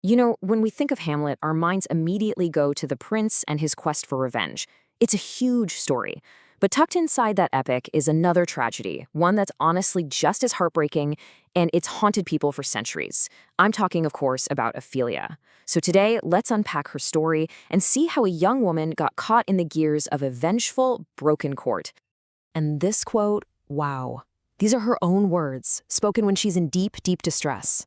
You know, when we think of Hamlet, our minds immediately go to the prince and his quest for revenge. It's a huge story. But tucked inside that epic is another tragedy, one that's honestly just as heartbreaking, and it's haunted people for centuries. I'm talking, of course, about Ophelia. So today, let's unpack her story and see how a young woman got caught in the gears of a vengeful, broken court. And this quote, wow. These are her own words, spoken when she's in deep, deep distress.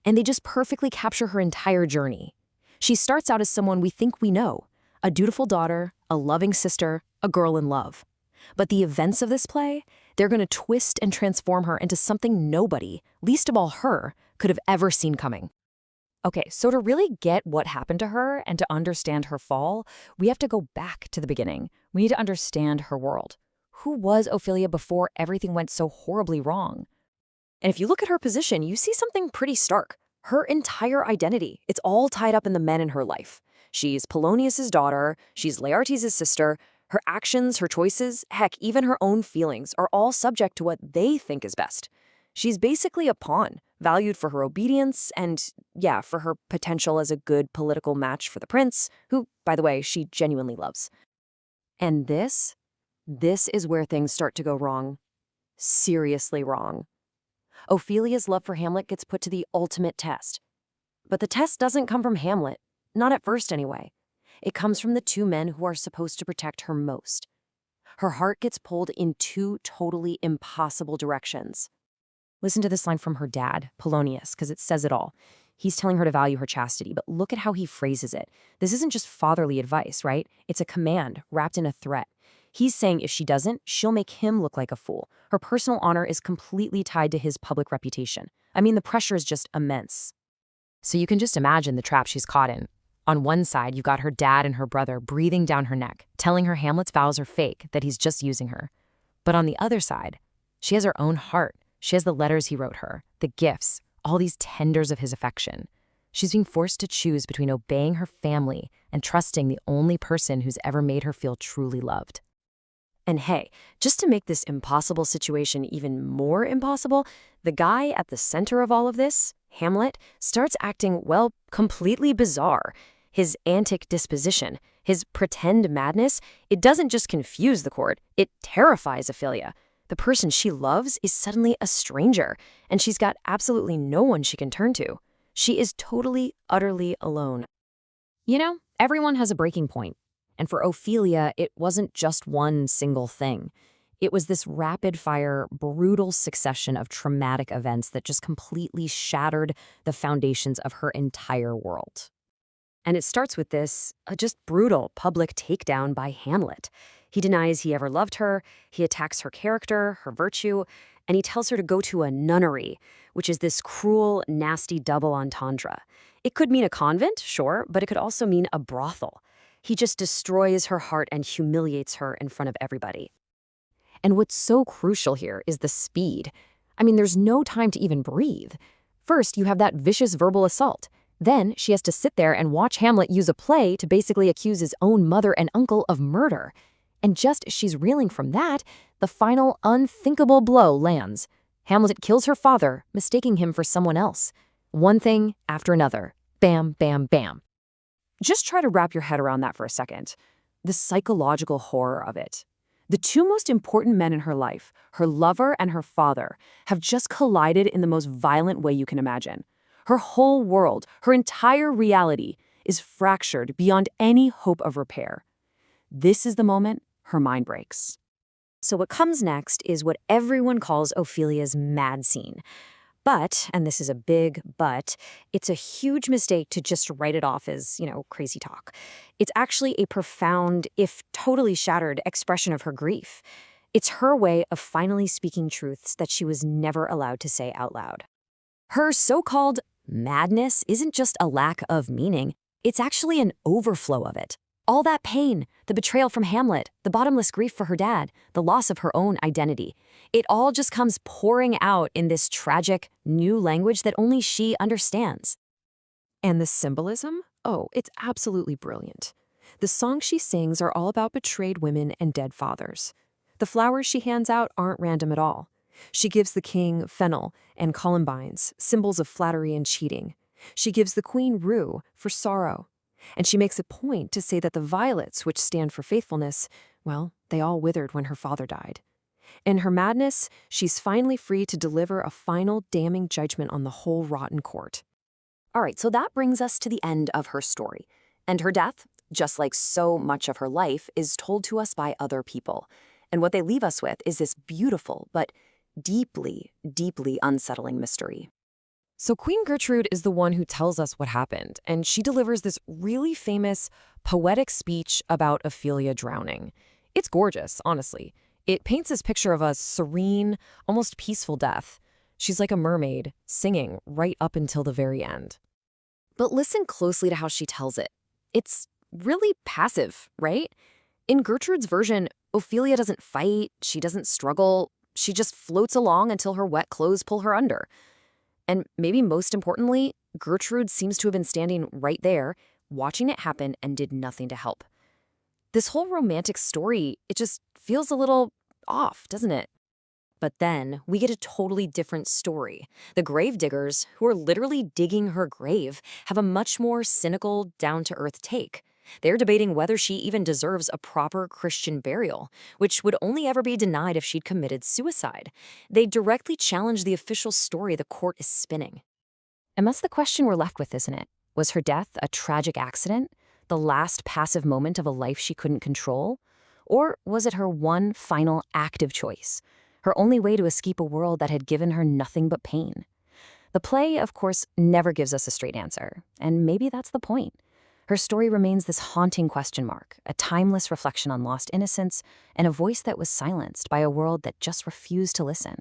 And they just perfectly capture her entire journey. She starts out as someone we think we know, a dutiful daughter, a loving sister, a girl in love. But the events of this play, they're going to twist and transform her into something nobody, least of all her, could have ever seen coming. Okay, so to really get what happened to her and to understand her fall, we have to go back to the beginning. We need to understand her world. Who was Ophelia before everything went so horribly wrong? And if you look at her position, you see something pretty stark. Her entire identity, it's all tied up in the men in her life. She's Polonius's daughter, she's Laertes' sister. Her actions, her choices, heck, even her own feelings are all subject to what they think is best. She's basically a pawn, valued for her obedience and, yeah, for her potential as a good political match for the prince, who, by the way, she genuinely loves. And this is where things start to go wrong. Seriously wrong. Ophelia's love for Hamlet gets put to the ultimate test. But the test doesn't come from Hamlet, not at first anyway. It comes from the two men who are supposed to protect her most. Her heart gets pulled in two totally impossible directions. Listen to this line from her dad, Polonius, because it says it all. He's telling her to value her chastity, but look at how he phrases it. This isn't just fatherly advice, right? It's a command wrapped in a threat. He's saying if she doesn't, she'll make him look like a fool. Her personal honor is completely tied to his public reputation. I mean, the pressure is just immense. So you can just imagine the trap she's caught in. On one side, you've got her dad and her brother breathing down her neck, telling her Hamlet's vows are fake, that he's just using her. But on the other side, she has her own heart. She has the letters he wrote her, the gifts, all these tenders of his affection. She's being forced to choose between obeying her family and trusting the only person who's ever made her feel truly loved. And hey, just to make this impossible situation even more impossible, the guy at the center of all of this, Hamlet, starts acting, well, completely bizarre. His antic disposition, his pretend madness, it doesn't just confuse the court, it terrifies Ophelia. The person she loves is suddenly a stranger, and she's got absolutely no one she can turn to. She is totally, utterly alone. You know, everyone has a breaking point. And for Ophelia, it wasn't just one single thing. It was this rapid-fire, brutal succession of traumatic events that just completely shattered the foundations of her entire world. And it starts with this just brutal public takedown by Hamlet. He denies he ever loved her, he attacks her character, her virtue, and he tells her to go to a nunnery, which is this cruel, nasty double entendre. It could mean a convent, sure, but it could also mean a brothel. He just destroys her heart and humiliates her in front of everybody. And what's so crucial here is the speed. I mean, there's no time to even breathe. First, you have that vicious verbal assault. Then she has to sit there and watch Hamlet use a play to basically accuse his own mother and uncle of murder. And just as she's reeling from that, the final unthinkable blow lands. Hamlet kills her father, mistaking him for someone else. One thing after another. Bam, bam, bam. Just try to wrap your head around that for a second. The psychological horror of it. The two most important men in her life, her lover and her father, have just collided in the most violent way you can imagine. Her whole world, her entire reality, is fractured beyond any hope of repair. This is the moment her mind breaks. So what comes next is what everyone calls Ophelia's mad scene. But, and this is a big but, it's a huge mistake to just write it off as, crazy talk. It's actually a profound, if totally shattered, expression of her grief. It's her way of finally speaking truths that she was never allowed to say out loud. Her so-called madness isn't just a lack of meaning, it's actually an overflow of it. All that pain, the betrayal from Hamlet, the bottomless grief for her dad, the loss of her own identity. It all just comes pouring out in this tragic, new language that only she understands. And the symbolism? Oh, it's absolutely brilliant. The songs she sings are all about betrayed women and dead fathers. The flowers she hands out aren't random at all. She gives the king fennel and columbines, symbols of flattery and cheating. She gives the queen rue for sorrow, and she makes a point to say that the violets, which stand for faithfulness, well, they all withered when her father died. In her madness, she's finally free to deliver a final damning judgment on the whole rotten court. All right, so that brings us to the end of her story. And her death, just like so much of her life, is told to us by other people. And what they leave us with is this beautiful but deeply, deeply unsettling mystery. So Queen Gertrude is the one who tells us what happened, and she delivers this really famous, poetic speech about Ophelia drowning. It's gorgeous, honestly. It paints this picture of a serene, almost peaceful death. She's like a mermaid, singing right up until the very end. But listen closely to how she tells it. It's really passive, right? In Gertrude's version, Ophelia doesn't fight, she doesn't struggle, she just floats along until her wet clothes pull her under. And maybe most importantly, Gertrude seems to have been standing right there, watching it happen and did nothing to help. This whole romantic story, it just feels a little off, doesn't it? But then we get a totally different story. The gravediggers, who are literally digging her grave, have a much more cynical, down-to-earth take. They're debating whether she even deserves a proper Christian burial, which would only ever be denied if she'd committed suicide. They directly challenge the official story the court is spinning. And that's the question we're left with, isn't it? Was her death a tragic accident? The last passive moment of a life she couldn't control? Or was it her one final active choice? Her only way to escape a world that had given her nothing but pain? The play, of course, never gives us a straight answer, and maybe that's the point. Her story remains this haunting question mark, a timeless reflection on lost innocence, and a voice that was silenced by a world that just refused to listen.